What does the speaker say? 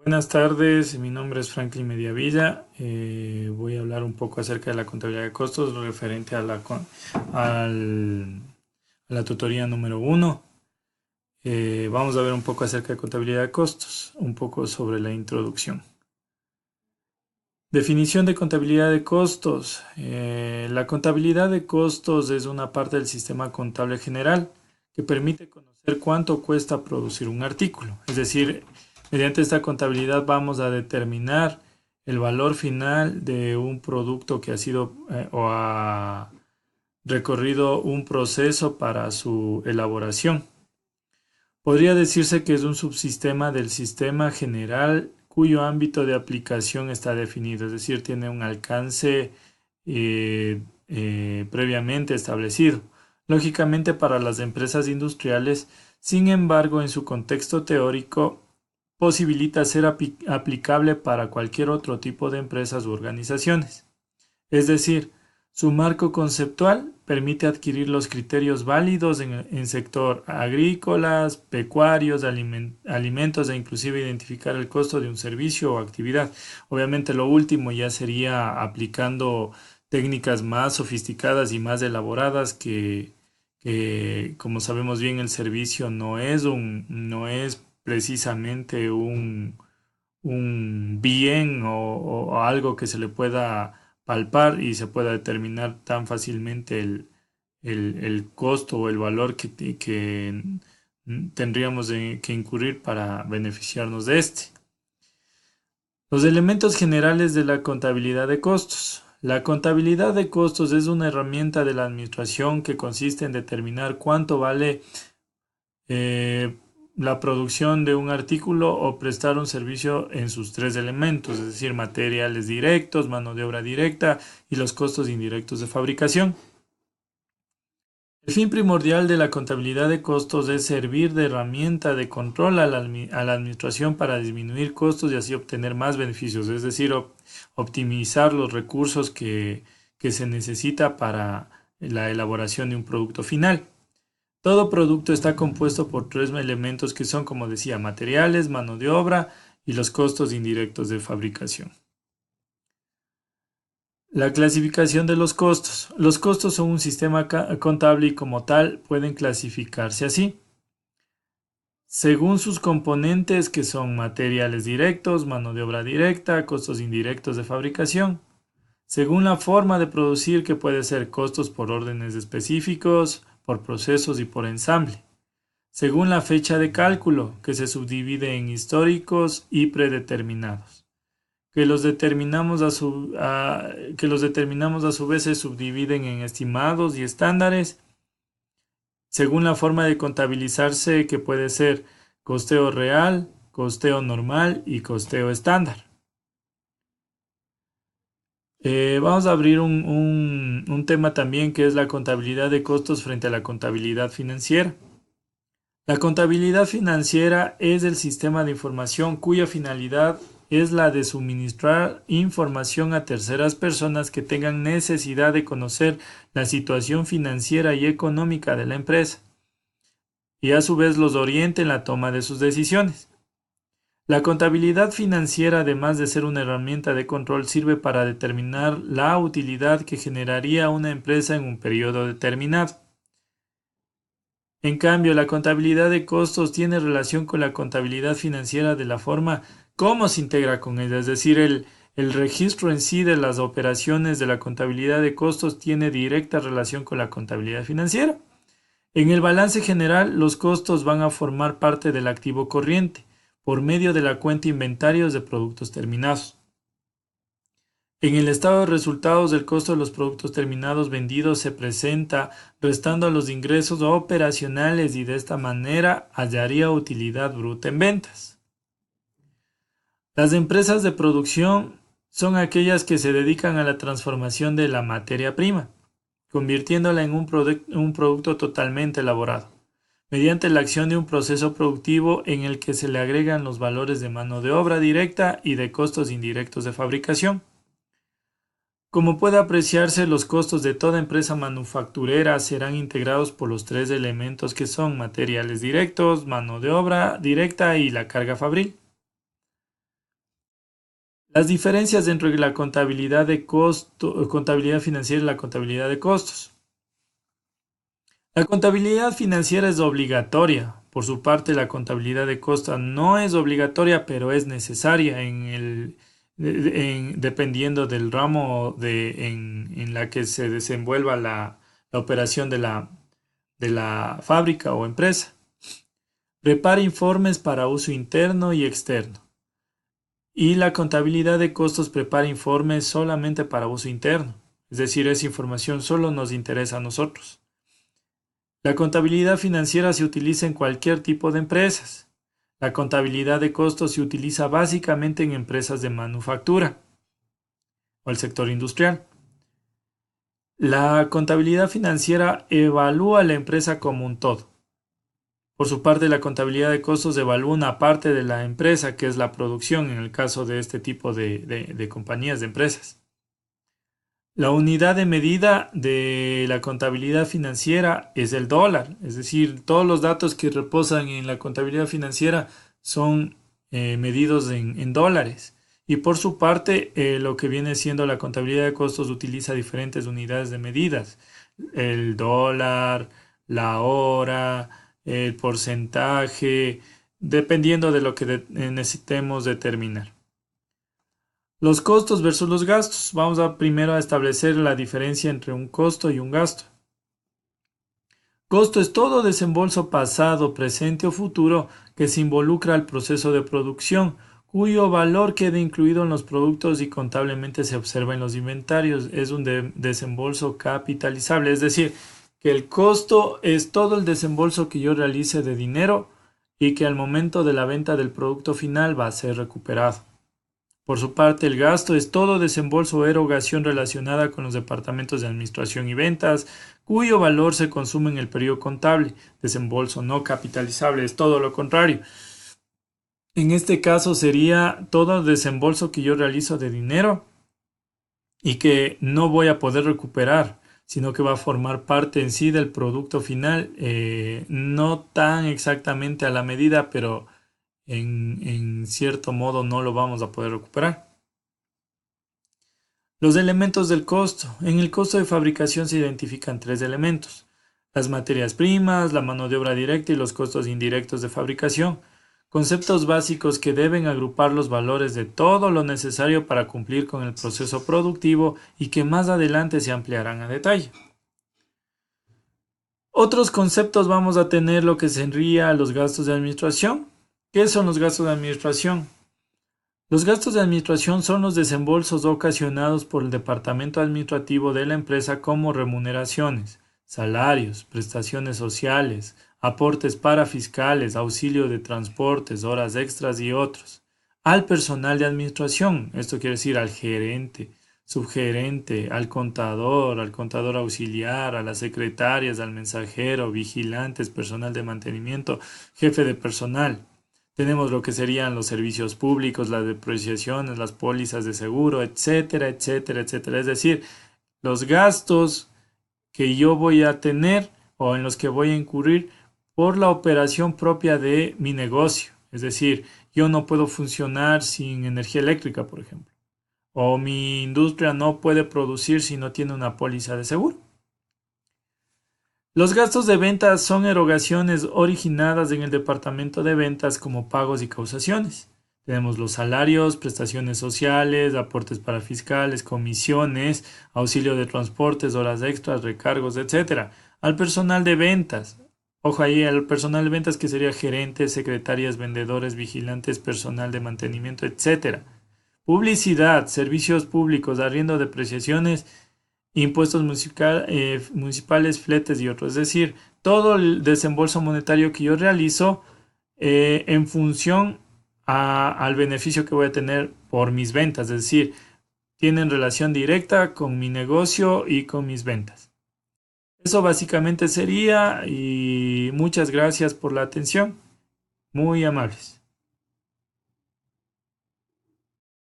Buenas tardes, mi nombre es Franklin Mediavilla. Voy a hablar un poco acerca de la contabilidad de costos referente a a la tutoría número uno. Vamos a ver un poco acerca de contabilidad de costos, un poco sobre la introducción. Definición de contabilidad de costos. La contabilidad de costos es una parte del sistema contable general que permite conocer cuánto cuesta producir un artículo. Es decir, mediante esta contabilidad vamos a determinar el valor final de un producto que ha sido o ha recorrido un proceso para su elaboración. Podría decirse que es un subsistema del sistema general cuyo ámbito de aplicación está definido, es decir, tiene un alcance previamente establecido. Lógicamente para las empresas industriales, sin embargo, en su contexto teórico, posibilita ser aplicable para cualquier otro tipo de empresas u organizaciones. Es decir, su marco conceptual permite adquirir los criterios válidos en sector agrícolas, pecuarios, alimentos e inclusive identificar el costo de un servicio o actividad. Obviamente lo último ya sería aplicando técnicas más sofisticadas y más elaboradas que como sabemos bien, el servicio no es precisamente un bien o algo que se le pueda palpar y se pueda determinar tan fácilmente el costo o el valor que tendríamos que incurrir para beneficiarnos de este. Los elementos generales de la contabilidad de costos. La contabilidad de costos es una herramienta de la administración que consiste en determinar cuánto vale eh, la producción de un artículo o prestar un servicio en sus tres elementos, es decir, materiales directos, mano de obra directa y los costos indirectos de fabricación. El fin primordial de la contabilidad de costos es servir de herramienta de control a la administración para disminuir costos y así obtener más beneficios, es decir, optimizar los recursos que se necesita para la elaboración de un producto final. Todo producto está compuesto por tres elementos que son, como decía, materiales, mano de obra y los costos indirectos de fabricación. La clasificación de los costos. Los costos son un sistema contable y como tal pueden clasificarse así. Según sus componentes que son materiales directos, mano de obra directa, costos indirectos de fabricación. Según la forma de producir que puede ser costos por órdenes específicos, por procesos y por ensamble. Según la fecha de cálculo, que se subdivide en históricos y predeterminados, que los determinamos a su vez se subdividen en estimados y estándares, según la forma de contabilizarse que puede ser costeo real, costeo normal y costeo estándar. Vamos a abrir un tema también que es la contabilidad de costos frente a la contabilidad financiera. La contabilidad financiera es el sistema de información cuya finalidad es la de suministrar información a terceras personas que tengan necesidad de conocer la situación financiera y económica de la empresa y a su vez los oriente en la toma de sus decisiones. La contabilidad financiera, además de ser una herramienta de control, sirve para determinar la utilidad que generaría una empresa en un periodo determinado. En cambio, la contabilidad de costos tiene relación con la contabilidad financiera de la forma como se integra con ella, es decir, el registro en sí de las operaciones de la contabilidad de costos tiene directa relación con la contabilidad financiera. En el balance general, los costos van a formar parte del activo corriente por medio de la cuenta inventarios de productos terminados. En el estado de resultados, el costo de los productos terminados vendidos se presenta restando a los ingresos operacionales y de esta manera hallaría utilidad bruta en ventas. Las empresas de producción son aquellas que se dedican a la transformación de la materia prima, convirtiéndola en un producto totalmente elaborado, mediante la acción de un proceso productivo en el que se le agregan los valores de mano de obra directa y de costos indirectos de fabricación. Como puede apreciarse, los costos de toda empresa manufacturera serán integrados por los tres elementos que son materiales directos, mano de obra directa y la carga fabril. Las diferencias entre la contabilidad de contabilidad financiera y la contabilidad de costos. La contabilidad financiera es obligatoria. Por su parte, la contabilidad de costos no es obligatoria, pero es necesaria dependiendo del ramo en la que se desenvuelva la operación de la fábrica o empresa. Prepara informes para uso interno y externo. Y la contabilidad de costos prepara informes solamente para uso interno. Es decir, esa información solo nos interesa a nosotros. La contabilidad financiera se utiliza en cualquier tipo de empresas. La contabilidad de costos se utiliza básicamente en empresas de manufactura o el sector industrial. La contabilidad financiera evalúa la empresa como un todo. Por su parte, la contabilidad de costos evalúa una parte de la empresa, que es la producción, en el caso de este tipo de compañías, de empresas. La unidad de medida de la contabilidad financiera es el dólar, es decir, todos los datos que reposan en la contabilidad financiera son medidos en dólares. Y por su parte, lo que viene siendo la contabilidad de costos utiliza diferentes unidades de medidas. El dólar, la hora, el porcentaje, dependiendo de lo que necesitemos determinar. Los costos versus los gastos. Vamos a primero a establecer la diferencia entre un costo y un gasto. Costo es todo desembolso pasado, presente o futuro que se involucra al proceso de producción, cuyo valor queda incluido en los productos y contablemente se observa en los inventarios. Es un desembolso capitalizable, es decir, que el costo es todo el desembolso que yo realice de dinero y que al momento de la venta del producto final va a ser recuperado. Por su parte, el gasto es todo desembolso o erogación relacionada con los departamentos de administración y ventas, cuyo valor se consume en el periodo contable. Desembolso no capitalizable es todo lo contrario. En este caso sería todo desembolso que yo realizo de dinero y que no voy a poder recuperar, sino que va a formar parte en sí del producto final, no tan exactamente a la medida, pero en cierto modo no lo vamos a poder recuperar. Los elementos del costo. En el costo de fabricación se identifican tres elementos: las materias primas, la mano de obra directa y los costos indirectos de fabricación. Conceptos básicos que deben agrupar los valores de todo lo necesario para cumplir con el proceso productivo y que más adelante se ampliarán a detalle. Otros conceptos vamos a tener lo que sería los gastos de administración. ¿Qué son los gastos de administración? Los gastos de administración son los desembolsos ocasionados por el departamento administrativo de la empresa como remuneraciones, salarios, prestaciones sociales, aportes parafiscales, auxilio de transportes, horas extras y otros. Al personal de administración, esto quiere decir al gerente, subgerente, al contador auxiliar, a las secretarias, al mensajero, vigilantes, personal de mantenimiento, jefe de personal. Tenemos lo que serían los servicios públicos, las depreciaciones, las pólizas de seguro, etcétera, etcétera, etcétera. Es decir, los gastos que yo voy a tener o en los que voy a incurrir por la operación propia de mi negocio. Es decir, yo no puedo funcionar sin energía eléctrica, por ejemplo. O mi industria no puede producir si no tiene una póliza de seguro. Los gastos de ventas son erogaciones originadas en el departamento de ventas como pagos y causaciones. Tenemos los salarios, prestaciones sociales, aportes parafiscales, comisiones, auxilio de transportes, horas extras, recargos, etc. Al personal de ventas. Ojo ahí, al personal de ventas que sería gerentes, secretarias, vendedores, vigilantes, personal de mantenimiento, etc. Publicidad, servicios públicos, arriendo, depreciaciones, impuestos municipales, fletes y otros. Es decir, todo el desembolso monetario que yo realizo en función al beneficio que voy a tener por mis ventas. Es decir, tienen relación directa con mi negocio y con mis ventas. Eso básicamente sería, y muchas gracias por la atención. Muy amables.